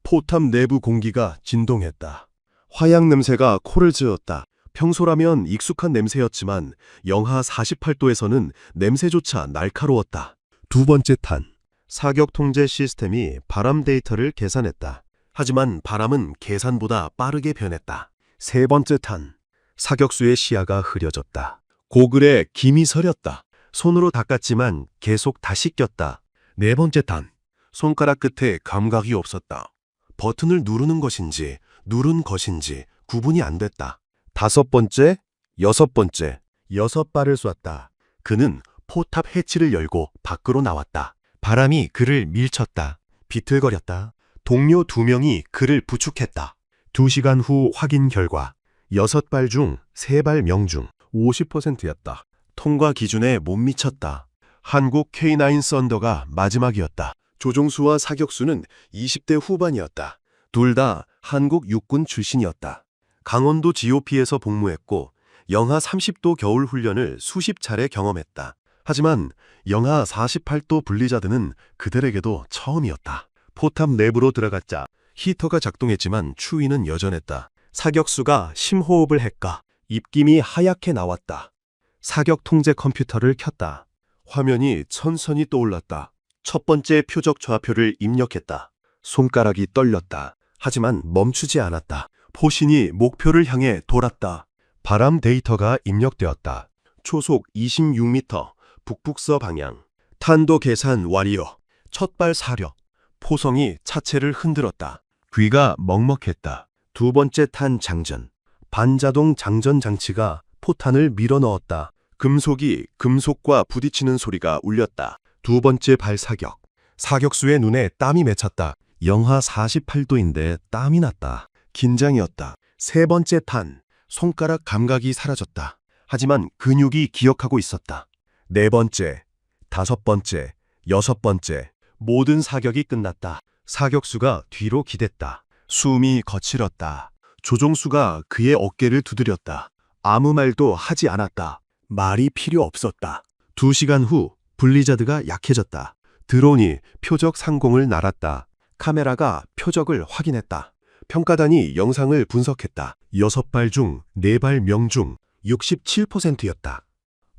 포탑 내부 공기가 진동했다. 화약 냄새가 코를 즈었다. 평소라면 익숙한 냄새였지만 영하 48도에서는 냄새조차 날카로웠다. 두 번째 탄. 사격 통제 시스템이 바람 데이터를 계산했다. 하지만 바람은 계산보다 빠르게 변했다. 세 번째 탄. 사격수의 시야가 흐려졌다. 고글에 김이 서렸다. 손으로 닦았지만 계속 다시 꼈다. 네 번째 탄. 손가락 끝에 감각이 없었다. 버튼을 누르는 것인지 누른 것인지 구분이 안 됐다. 다섯 번째, 여섯 번째, 6발을 쐈다. 그는 포탑 해치를 열고 밖으로 나왔다. 바람이 그를 밀쳤다. 비틀거렸다. 동료 2명이 그를 부축했다. 2시간 후 확인 결과 6발 중 3발 명중 50%였다. 통과 기준에 못 미쳤다. 한국 K9 썬더가 마지막이었다. 조종수와 사격수는 20대 후반이었다. 둘 다 한국 육군 출신이었다. 강원도 GOP에서 복무했고 영하 30도 겨울 훈련을 수십 차례 경험했다. 하지만 영하 48도 블리자드는 그들에게도 처음이었다. 포탑 내부로 들어갔자 히터가 작동했지만 추위는 여전했다. 사격수가 심호흡을 했까 입김이 하얗게 나왔다. 사격 통제 컴퓨터를 켰다. 화면이 천천히 떠올랐다. 첫 번째 표적 좌표를 입력했다. 손가락이 떨렸다. 하지만 멈추지 않았다. 포신이 목표를 향해 돌았다. 바람 데이터가 입력되었다. 초속 26m, 북북서 방향. 탄도 계산 완료. 첫발 사격. 포성이 차체를 흔들었다. 귀가 먹먹했다. 두 번째 탄 장전. 반자동 장전 장치가 포탄을 밀어넣었다. 금속이 금속과 부딪히는 소리가 울렸다. 두 번째 발 사격. 사격수의 눈에 땀이 맺혔다. 영하 48도인데 땀이 났다. 긴장이었다. 세 번째 탄. 손가락 감각이 사라졌다. 하지만 근육이 기억하고 있었다. 네 번째, 다섯 번째, 여섯 번째. 모든 사격이 끝났다. 사격수가 뒤로 기댔다. 숨이 거칠었다. 조종수가 그의 어깨를 두드렸다. 아무 말도 하지 않았다. 말이 필요 없었다. 2시간 후 블리자드가 약해졌다. 드론이 표적 상공을 날았다. 카메라가 표적을 확인했다. 평가단이 영상을 분석했다. 6발 중 4발 명중 67%였다.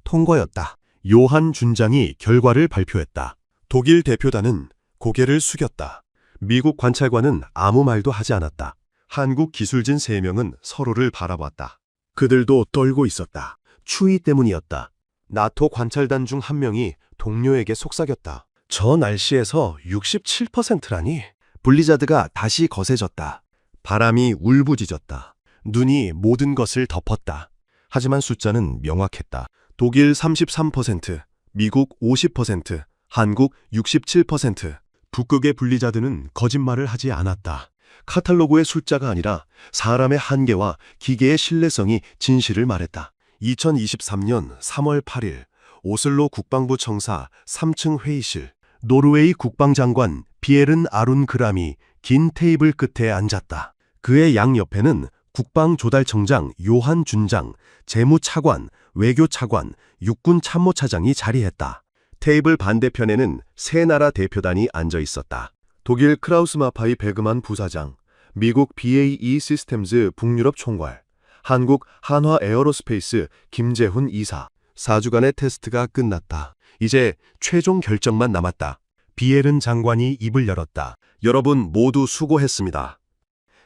통과였다. 요한 준장이 결과를 발표했다. 독일 대표단은 고개를 숙였다. 미국 관찰관은 아무 말도 하지 않았다. 한국 기술진 3명은 서로를 바라봤다. 그들도 떨고 있었다. 추위 때문이었다. 나토 관찰단 중 1명이 동료에게 속삭였다. 저 날씨에서 67%라니? 블리자드가 다시 거세졌다. 바람이 울부짖었다. 눈이 모든 것을 덮었다. 하지만 숫자는 명확했다. 독일 33%, 미국 50%, 한국 67%. 북극의 블리자드는 거짓말을 하지 않았다. 카탈로그의 숫자가 아니라 사람의 한계와 기계의 신뢰성이 진실을 말했다. 2023년 3월 8일 오슬로 국방부 청사 3층 회의실. 노르웨이 국방장관 비에른 아룬 그람이 긴 테이블 끝에 앉았다. 그의 양옆에는 국방조달청장 요한 준장, 재무차관, 외교차관, 육군참모차장이 자리했다. 테이블 반대편에는 세 나라 대표단이 앉아 있었다. 독일 크라우스 마파이 베그만 부사장, 미국 BAE 시스템즈 북유럽 총괄, 한국 한화 에어로스페이스 김재훈 이사. 4주간의 테스트가 끝났다. 이제 최종 결정만 남았다. 비에른 장관이 입을 열었다. 여러분 모두 수고했습니다.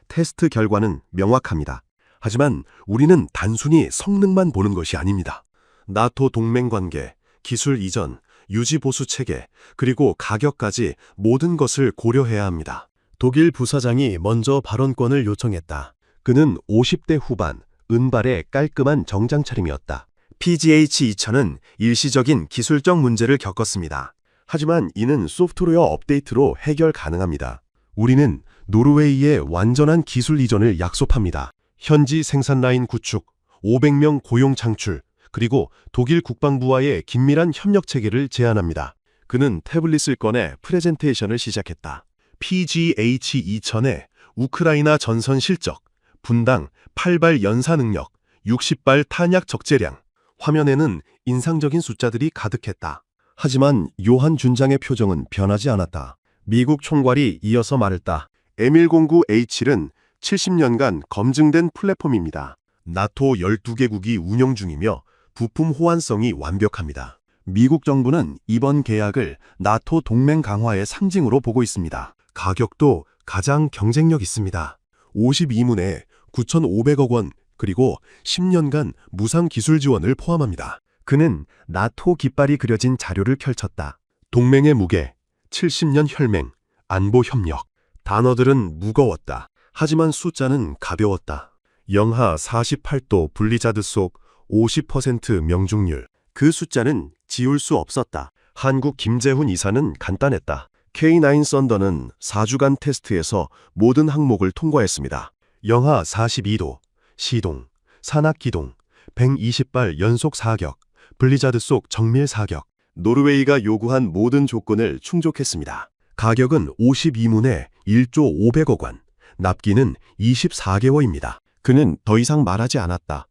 테스트 결과는 명확합니다. 하지만 우리는 단순히 성능만 보는 것이 아닙니다. 나토 동맹관계, 기술 이전, 유지 보수 체계, 그리고 가격까지 모든 것을 고려해야 합니다. 독일 부사장이 먼저 발언권을 요청했다. 그는 50대 후반, 은발의 깔끔한 정장 차림이었다. PGH-2000은 일시적인 기술적 문제를 겪었습니다. 하지만 이는 소프트웨어 업데이트로 해결 가능합니다. 우리는 노르웨이의 완전한 기술 이전을 약속합니다. 현지 생산 라인 구축, 500명 고용 창출, 그리고 독일 국방부와의 긴밀한 협력 체계를 제안합니다. 그는 태블릿을 꺼내 프레젠테이션을 시작했다. PGH-2000의 우크라이나 전선 실적, 분당 8발 연사 능력, 60발 탄약 적재량. 화면에는 인상적인 숫자들이 가득했다. 하지만 요한 준장의 표정은 변하지 않았다. 미국 총괄이 이어서 말했다. M109A7은 70년간 검증된 플랫폼입니다. 나토 12개국이 운영 중이며 부품 호환성이 완벽합니다. 미국 정부는 이번 계약을 나토 동맹 강화의 상징으로 보고 있습니다. 가격도 가장 경쟁력 있습니다. 52문에 9,500억 원, 그리고 10년간 무상 기술 지원을 포함합니다. 그는 나토 깃발이 그려진 자료를 펼쳤다. 동맹의 무게, 70년 혈맹, 안보 협력. 단어들은 무거웠다. 하지만 숫자는 가벼웠다. 영하 48도 블리자드 속 50% 명중률. 그 숫자는 지울 수 없었다. 한국 김재훈 이사는 간단했다. K9 썬더는 4주간 테스트에서 모든 항목을 통과했습니다. 영하 42도, 시동, 산악기동, 120발 연속 사격, 블리자드 속 정밀 사격. 노르웨이가 요구한 모든 조건을 충족했습니다. 가격은 52문에 1조 500억 원, 납기는 24개월입니다. 그는 더 이상 말하지 않았다.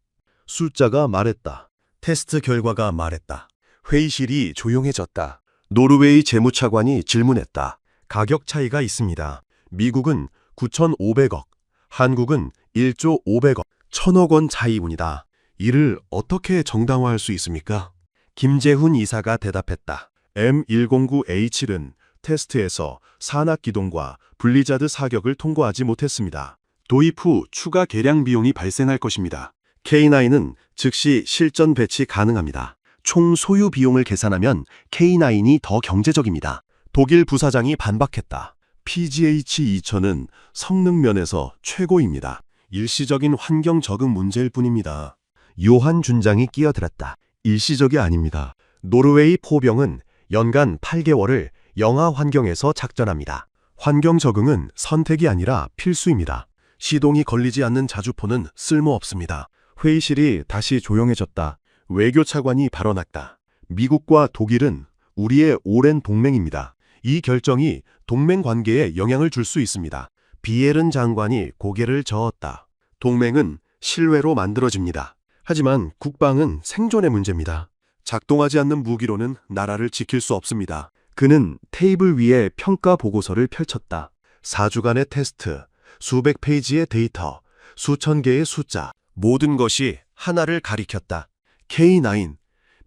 숫자가 말했다. 테스트 결과가 말했다. 회의실이 조용해졌다. 노르웨이 재무차관이 질문했다. 가격 차이가 있습니다. 미국은 9,500억, 한국은 1조 500억, 1,000억 원 차이뿐이다. 이를 어떻게 정당화할 수 있습니까? 김재훈 이사가 대답했다. M109A7은 테스트에서 산악기동과 블리자드 사격을 통과하지 못했습니다. 도입 후 추가 개량 비용이 발생할 것입니다. K9은 즉시 실전 배치 가능합니다. 총 소유 비용을 계산하면 K9이 더 경제적입니다. 독일 부사장이 반박했다. PGH-2000은 성능 면에서 최고입니다. 일시적인 환경 적응 문제일 뿐입니다. 요한 준장이 끼어들었다. 일시적이 아닙니다. 노르웨이 포병은 연간 8개월을 영하 환경에서 작전합니다. 환경 적응은 선택이 아니라 필수입니다. 시동이 걸리지 않는 자주포는 쓸모없습니다. 회의실이 다시 조용해졌다. 외교차관이 발언했다. 미국과 독일은 우리의 오랜 동맹입니다. 이 결정이 동맹 관계에 영향을 줄 수 있습니다. 비에른 장관이 고개를 저었다. 동맹은 신뢰로 만들어집니다. 하지만 국방은 생존의 문제입니다. 작동하지 않는 무기로는 나라를 지킬 수 없습니다. 그는 테이블 위에 평가 보고서를 펼쳤다. 4주간의 테스트, 수백 페이지의 데이터, 수천 개의 숫자, 모든 것이 하나를 가리켰다. K9,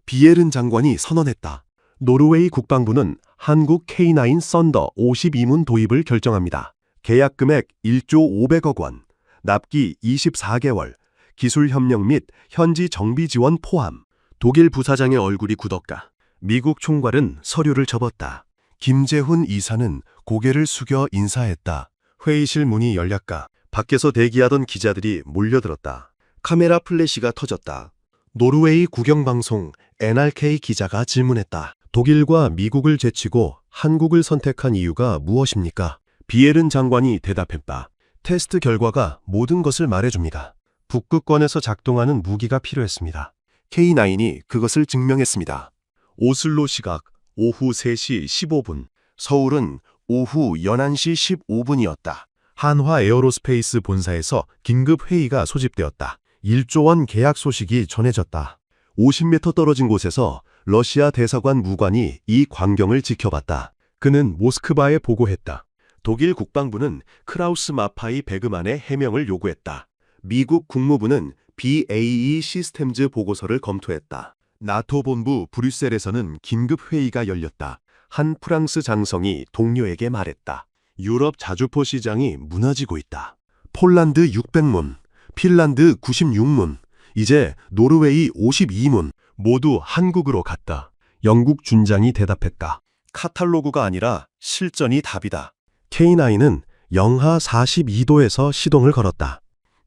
비에른 장관이 선언했다. 노르웨이 국방부는 한국 K9 썬더 52문 도입을 결정합니다. 계약 금액 1조 500억 원, 납기 24개월, 기술 협력 및 현지 정비 지원 포함. 독일 부사장의 얼굴이 굳었다. 미국 총괄은 서류를 접었다. 김재훈 이사는 고개를 숙여 인사했다. 회의실 문이 열렸다. 밖에서 대기하던 기자들이 몰려들었다. 카메라 플래시가 터졌다. 노르웨이 국영방송 NRK 기자가 질문했다. 독일과 미국을 제치고 한국을 선택한 이유가 무엇입니까? 비에른 장관이 대답했다. 테스트 결과가 모든 것을 말해줍니다. 북극권에서 작동하는 무기가 필요했습니다. K9이 그것을 증명했습니다. 오슬로 시각 오후 3시 15분, 서울은 오후 11시 15분이었다. 한화 에어로스페이스 본사에서 긴급 회의가 소집되었다. 1조 원 계약 소식이 전해졌다. 50m 떨어진 곳에서 러시아 대사관 무관이 이 광경을 지켜봤다. 그는 모스크바에 보고했다. 독일 국방부는 크라우스 마파이 베그만의 해명을 요구했다. 미국 국무부는 BAE 시스템즈 보고서를 검토했다. 나토 본부 브뤼셀에서는 긴급 회의가 열렸다. 한 프랑스 장성이 동료에게 말했다. 유럽 자주포 시장이 무너지고 있다. 폴란드 600문, 핀란드 96문, 이제 노르웨이 52문, 모두 한국으로 갔다. 영국 준장이 대답했다. 카탈로그가 아니라 실전이 답이다. K9은 영하 42도에서 시동을 걸었다.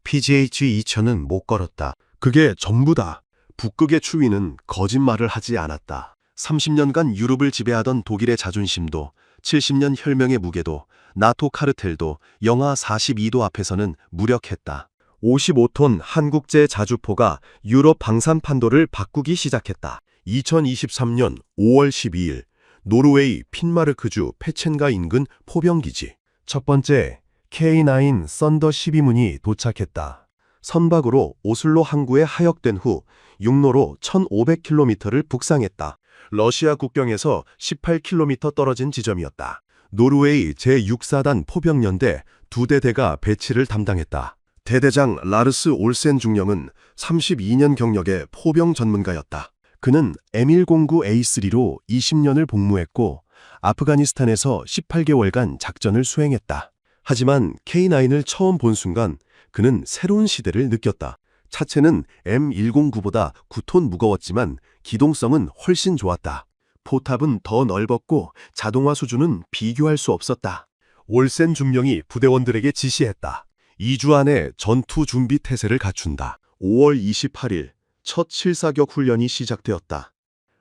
PGH-2000은 못 걸었다. 그게 전부다. 북극의 추위는 거짓말을 하지 않았다. 30년간 유럽을 지배하던 독일의 자존심도 70년 혈명의 무게도 나토 카르텔도 영하 42도 앞에서는 무력했다. 55톤 한국제 자주포가 유럽 방산판도를 바꾸기 시작했다. 2023년 5월 12일 노르웨이 핀마르크주 페첸가 인근 포병기지. 첫 번째 K9 썬더 12문이 도착했다. 선박으로 오슬로 항구에 하역된 후 육로로 1500km를 북상했다. 러시아 국경에서 18km 떨어진 지점이었다. 노르웨이 제6사단 포병연대 2대대가 배치를 담당했다. 대대장 라르스 올센 중령은 32년 경력의 포병 전문가였다. 그는 M109 A3로 20년을 복무했고 아프가니스탄에서 18개월간 작전을 수행했다. 하지만 K9을 처음 본 순간 그는 새로운 시대를 느꼈다. 차체는 M109보다 9톤 무거웠지만 기동성은 훨씬 좋았다. 포탑은 더 넓었고 자동화 수준은 비교할 수 없었다. 올센 중령이 부대원들에게 지시했다. 2주 안에 전투 준비 태세를 갖춘다. 5월 28일 첫 실사격 훈련이 시작되었다.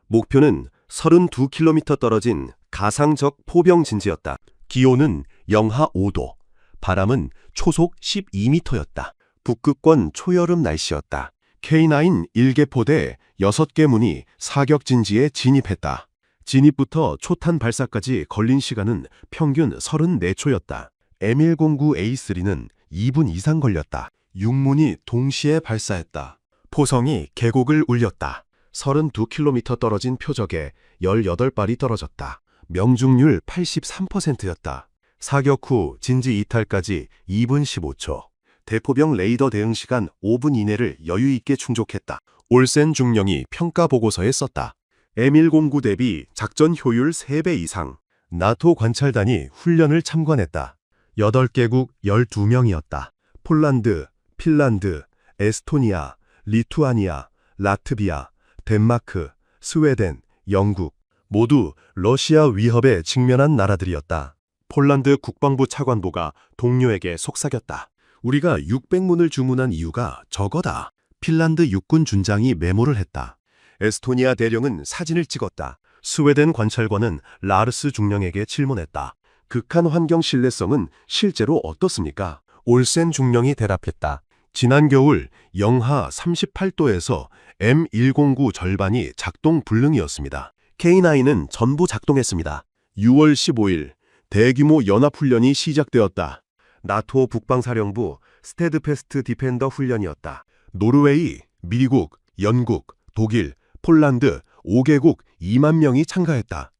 목표는 32km 떨어진 가상적 포병 진지였다. 기온은 영하 5도, 바람은 초속 12m였다. 북극권 초여름 날씨였다. K9 1개 포대 6개 문이 사격 진지에 진입했다. 진입부터 초탄 발사까지 걸린 시간은 평균 34초였다. M109A3는 2분 이상 걸렸다. 6문이 동시에 발사했다. 포성이 계곡을 울렸다. 32km 떨어진 표적에 18발이 떨어졌다. 명중률 83%였다. 사격 후 진지 이탈까지 2분 15초. 대포병 레이더 대응 시간 5분 이내를 여유 있게 충족했다. 올센 중령이 평가 보고서에 썼다. M109 대비 작전 효율 3배 이상. 나토 관찰단이 훈련을 참관했다. 8개국 12명이었다. 폴란드, 핀란드, 에스토니아, 리투아니아, 라트비아, 덴마크, 스웨덴, 영국 모두 러시아 위협에 직면한 나라들이었다. 폴란드 국방부 차관보가 동료에게 속삭였다. 우리가 600문을 주문한 이유가 저거다. 핀란드 육군 준장이 메모를 했다. 에스토니아 대령은 사진을 찍었다. 스웨덴 관찰관은 라르스 중령에게 질문했다. 극한 환경 신뢰성은 실제로 어떻습니까? 올센 중령이 대답했다. 지난 겨울 영하 38도에서 M109 절반이 작동 불능이었습니다. K9은 전부 작동했습니다. 6월 15일 대규모 연합훈련이 시작되었다. 나토 북방사령부 스테드페스트 디펜더 훈련이었다. 노르웨이, 미국, 영국, 독일, 폴란드 5개국 2만 명이 참가했다.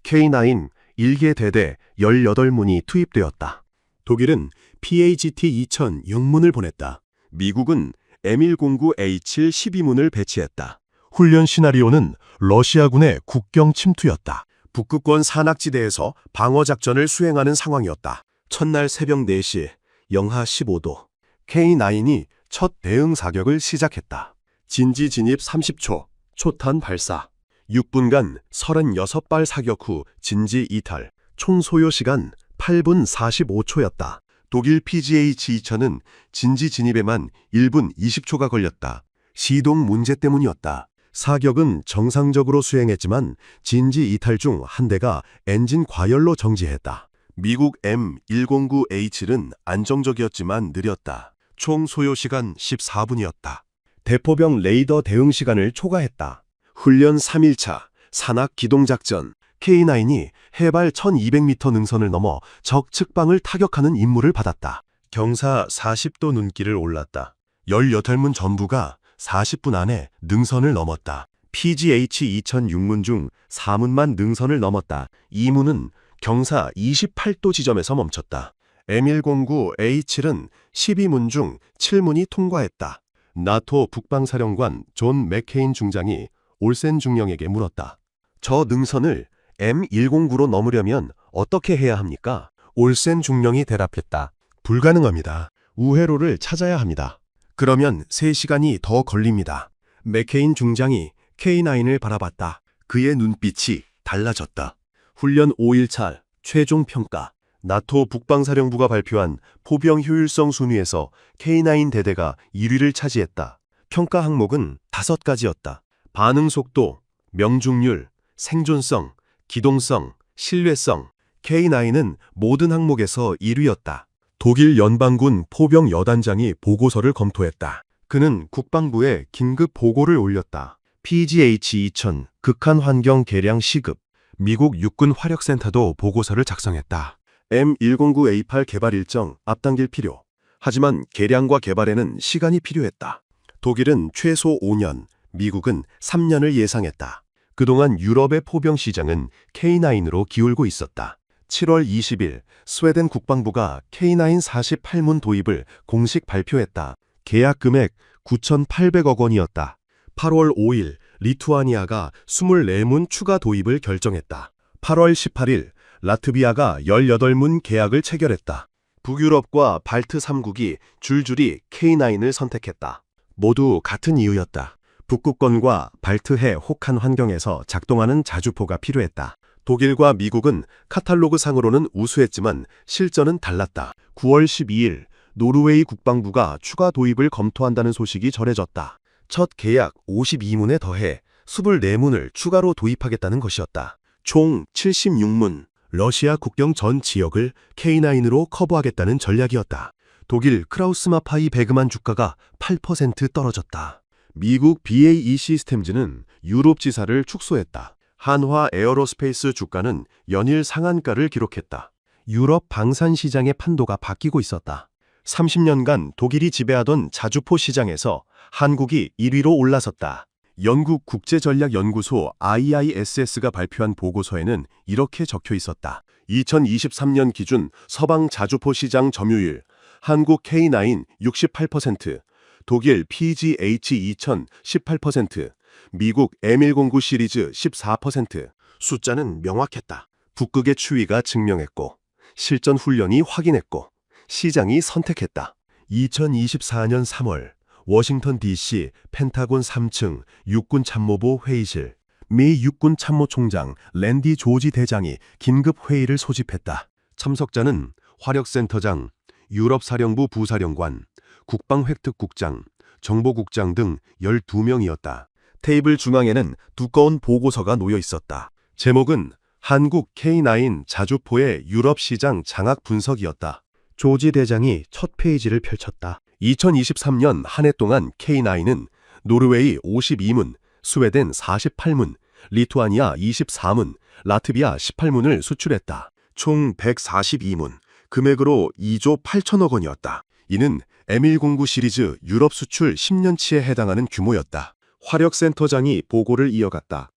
K9 1개 대대 18문이 투입되었다. 독일은 PAGT-2000 6문을 보냈다. 미국은 M109A7 12문을 배치했다. 훈련 시나리오는 러시아군의 국경 침투였다. 북극권 산악지대에서 방어작전을 수행하는 상황이었다. 첫날 새벽 4시 영하 15도. K9이 첫 대응 사격을 시작했다. 진지 진입 30초, 초탄 발사. 6분간 36발 사격 후 진지 이탈. 총 소요 시간 8분 45초였다. 독일 PGH-2000은 진지 진입에만 1분 20초가 걸렸다. 시동 문제 때문이었다. 사격은 정상적으로 수행했지만 진지 이탈 중 한 대가 엔진 과열로 정지했다. 미국 M109A7은 안정적이었지만 느렸다. 총 소요 시간 14분이었다. 대포병 레이더 대응 시간을 초과했다. 훈련 3일차 산악 기동작전. K9이 해발 1200m 능선을 넘어 적 측방을 타격하는 임무를 받았다. 경사 40도 눈길을 올랐다. 18문 전부가 40분 안에 능선을 넘었다. PGH-2000 6문 중 4문만 능선을 넘었다. 2문은 경사 28도 지점에서 멈췄다. M109A7은 12문 중 7문이 통과했다. 나토 북방사령관 존 맥케인 중장이 올센 중령에게 물었다. 저 능선을 M109로 넘으려면 어떻게 해야 합니까? 올센 중령이 대답했다. 불가능합니다. 우회로를 찾아야 합니다. 그러면 3시간이 더 걸립니다. 맥케인 중장이 K9을 바라봤다. 그의 눈빛이 달라졌다. 훈련 5일차 최종 평가. 나토 북방사령부가 발표한 포병 효율성 순위에서 K9 대대가 1위를 차지했다. 평가 항목은 5가지였다. 반응 속도, 명중률, 생존성, 기동성, 신뢰성. K9은 모든 항목에서 1위였다. 독일 연방군 포병 여단장이 보고서를 검토했다. 그는 국방부에 긴급 보고를 올렸다. PGH-2000 극한 환경 개량 시급. 미국 육군 화력센터도 보고서를 작성했다. M109A8 개발 일정 앞당길 필요. 하지만 개량과 개발에는 시간이 필요했다. 독일은 최소 5년, 미국은 3년을 예상했다. 그동안 유럽의 포병 시장은 K9으로 기울고 있었다. 7월 20일 스웨덴 국방부가 K9 48문 도입을 공식 발표했다. 계약 금액 9,800억 원이었다. 8월 5일 리투아니아가 24문 추가 도입을 결정했다. 8월 18일 라트비아가 18문 계약을 체결했다. 북유럽과 발트 3국이 줄줄이 K9을 선택했다. 모두 같은 이유였다. 북극권과 발트해 혹한 환경에서 작동하는 자주포가 필요했다. 독일과 미국은 카탈로그상으로는 우수했지만 실전은 달랐다. 9월 12일 노르웨이 국방부가 추가 도입을 검토한다는 소식이 전해졌다. 첫 계약 52문에 더해 24문을 추가로 도입하겠다는 것이었다. 총 76문. 러시아 국경 전 지역을 K9으로 커버하겠다는 전략이었다. 독일 크라우스마파이 베그만 주가가 8% 떨어졌다. 미국 BAE 시스템즈는 유럽 지사를 축소했다. 한화 에어로스페이스 주가는 연일 상한가를 기록했다. 유럽 방산 시장의 판도가 바뀌고 있었다. 30년간 독일이 지배하던 자주포 시장에서 한국이 1위로 올라섰다. 영국 국제전략연구소 IISS가 발표한 보고서에는 이렇게 적혀 있었다. 2023년 기준 서방 자주포 시장 점유율, 한국 K9 68%, 독일 PGH-2000 18%, 미국 M109 시리즈 14%. 숫자는 명확했다. 북극의 추위가 증명했고, 실전 훈련이 확인했고, 시장이 선택했다. 2024년 3월 워싱턴 DC 펜타곤 3층 육군 참모부 회의실. 미 육군 참모총장 랜디 조지 대장이 긴급 회의를 소집했다. 참석자는 화력센터장, 유럽사령부 부사령관, 국방획특국장, 정보국장 등 12명이었다. 테이블 중앙에는 두꺼운 보고서가 놓여 있었다. 제목은 한국 K9 자주포의 유럽 시장 장악 분석이었다. 조지 대장이 첫 페이지를 펼쳤다. 2023년 한 해 동안 K9은 노르웨이 52문, 스웨덴 48문, 리투아니아 24문, 라트비아 18문을 수출했다. 총 142문, 금액으로 2조 8천억 원이었다. 이는 M109 시리즈 유럽 수출 10년치에 해당하는 규모였다. 화력센터장이 보고를 이어갔다.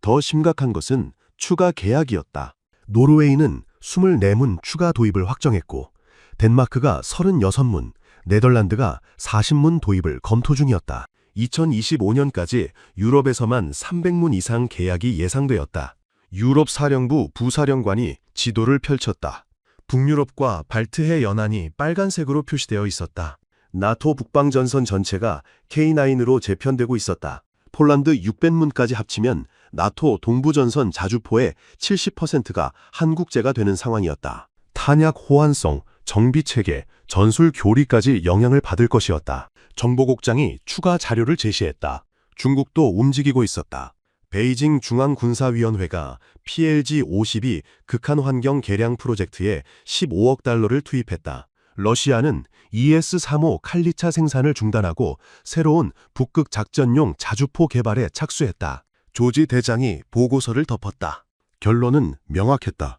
더 심각한 것은 추가 계약이었다. 노르웨이는 24문 추가 도입을 확정했고, 덴마크가 36문, 네덜란드가 40문 도입을 검토 중이었다. 2025년까지 유럽에서만 300문 이상 계약이 예상되었다. 유럽 사령부 부사령관이 지도를 펼쳤다. 북유럽과 발트해 연안이 빨간색으로 표시되어 있었다. 나토 북방전선 전체가 K9으로 재편되고 있었다. 폴란드 600문까지 합치면 나토 동부전선 자주포의 70%가 한국제가 되는 상황이었다. 탄약 호환성, 정비체계, 전술 교리까지 영향을 받을 것이었다. 정보국장이 추가 자료를 제시했다. 중국도 움직이고 있었다. 베이징 중앙군사위원회가 PLG-52 극한환경 개량 프로젝트에 15억 달러를 투입했다. 러시아는 ES-35 칼리차 생산을 중단하고 새로운 북극 작전용 자주포 개발에 착수했다. 조지 대장이 보고서를 덮었다. 결론은 명확했다.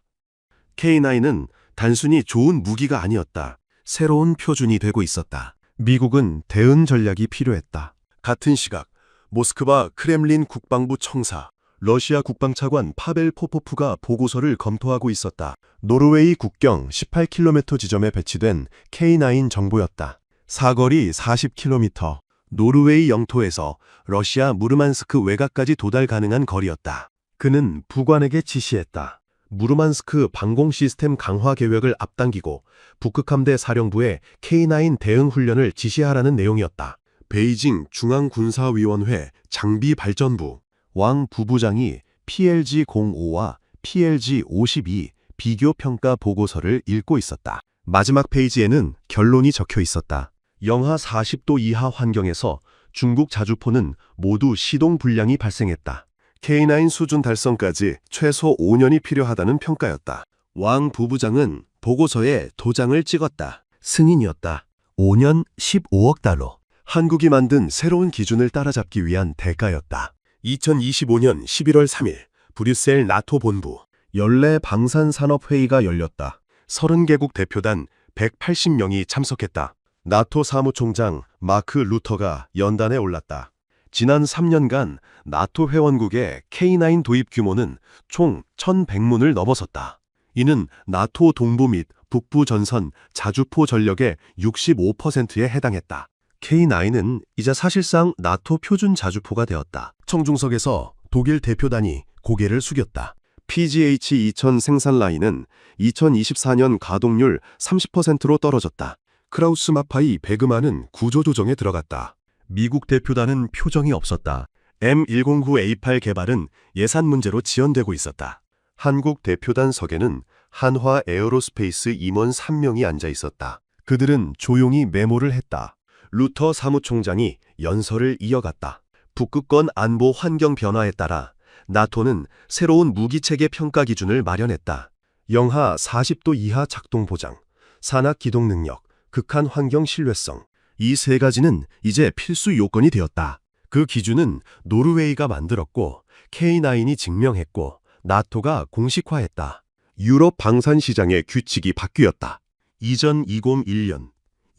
K9은 단순히 좋은 무기가 아니었다. 새로운 표준이 되고 있었다. 미국은 대응 전략이 필요했다. 같은 시각 모스크바 크렘린 국방부 청사, 러시아 국방차관 파벨 포포프가 보고서를 검토하고 있었다. 노르웨이 국경 18km 지점에 배치된 K9 정보였다. 사거리 40km, 노르웨이 영토에서 러시아 무르만스크 외곽까지 도달 가능한 거리였다. 그는 부관에게 지시했다. 무르만스크 방공 시스템 강화 계획을 앞당기고 북극함대 사령부에 K9 대응 훈련을 지시하라는 내용이었다. 베이징 중앙군사위원회 장비발전부 왕 부부장이 PLG-05와 PLG-52 비교평가 보고서를 읽고 있었다. 마지막 페이지에는 결론이 적혀 있었다. 영하 40도 이하 환경에서 중국 자주포는 모두 시동 불량이 발생했다. K9 수준 달성까지 최소 5년이 필요하다는 평가였다. 왕 부부장은 보고서에 도장을 찍었다. 승인이었다. 5년 15억 달러. 한국이 만든 새로운 기준을 따라잡기 위한 대가였다. 2025년 11월 3일 브뤼셀 나토 본부 연례 방산산업회의가 열렸다. 30개국 대표단 180명이 참석했다. 나토 사무총장 마크 루터가 연단에 올랐다. 지난 3년간 나토 회원국의 K9 도입 규모는 총 1,100문을 넘어섰다. 이는 나토 동부 및 북부 전선 자주포 전력의 65%에 해당했다. K9은 이제 사실상 나토 표준 자주포가 되었다. 청중석에서 독일 대표단이 고개를 숙였다. PGH-2000 생산 라인은 2024년 가동률 30%로 떨어졌다. 크라우스 마파이 베그만은 구조조정에 들어갔다. 미국 대표단은 표정이 없었다. M109A8 개발은 예산 문제로 지연되고 있었다. 한국 대표단석에는 한화 에어로스페이스 임원 3명이 앉아 있었다. 그들은 조용히 메모를 했다. 루터 사무총장이 연설을 이어갔다. 북극권 안보 환경 변화에 따라 나토는 새로운 무기체계 평가 기준을 마련했다. 영하 40도 이하 작동 보장, 산악 기동 능력, 극한 환경 신뢰성. 이 세 가지는 이제 필수 요건이 되었다. 그 기준은 노르웨이가 만들었고 K9이 증명했고 나토가 공식화했다. 유럽 방산 시장의 규칙이 바뀌었다. 이전 2001년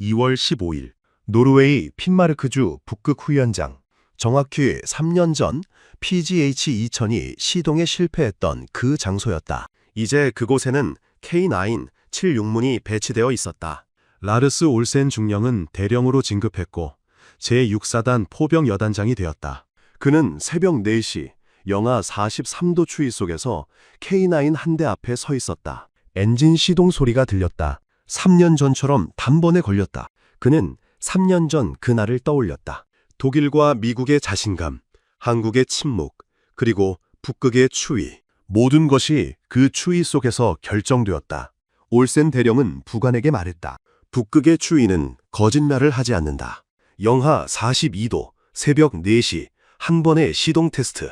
2월 15일 노르웨이 핀마르크주 북극 후연장. 정확히 3년 전 PGH-2000이 시동에 실패했던 그 장소였다. 이제 그곳에는 K9 76문이 배치되어 있었다. 라르스 올센 중령은 대령으로 진급했고 제6사단 포병 여단장이 되었다. 그는 새벽 4시 영하 43도 추위 속에서 K9 한 대 앞에 서 있었다. 엔진 시동 소리가 들렸다. 3년 전처럼 단번에 걸렸다. 그는 3년 전 그날을 떠올렸다. 독일과 미국의 자신감, 한국의 침묵, 그리고 북극의 추위. 모든 것이 그 추위 속에서 결정되었다. 올센 대령은 부관에게 말했다. 북극의 추위는 거짓말을 하지 않는다. 영하 42도, 새벽 4시, 한 번의 시동 테스트.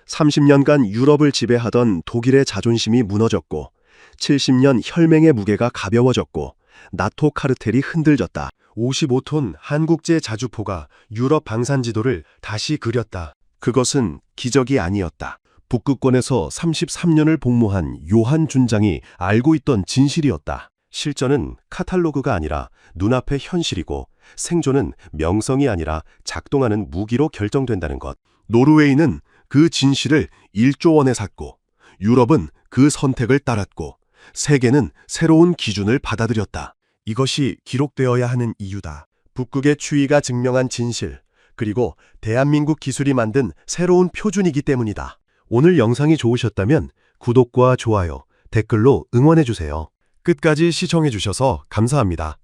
30년간 유럽을 지배하던 독일의 자존심이 무너졌고 70년 혈맹의 무게가 가벼워졌고 나토 카르텔이 흔들졌다. 55톤 한국제 자주포가 유럽 방산 지도를 다시 그렸다. 그것은 기적이 아니었다. 북극권에서 33년을 복무한 요한 준장이 알고 있던 진실이었다. 실전은 카탈로그가 아니라 눈앞의 현실이고 생존은 명성이 아니라 작동하는 무기로 결정된다는 것. 노르웨이는 그 진실을 1조 원에 샀고 유럽은 그 선택을 따랐고 세계는 새로운 기준을 받아들였다. 이것이 기록되어야 하는 이유다. 북극의 추위가 증명한 진실, 그리고 대한민국 기술이 만든 새로운 표준이기 때문이다. 오늘 영상이 좋으셨다면 구독과 좋아요, 댓글로 응원해주세요. 끝까지 시청해주셔서 감사합니다.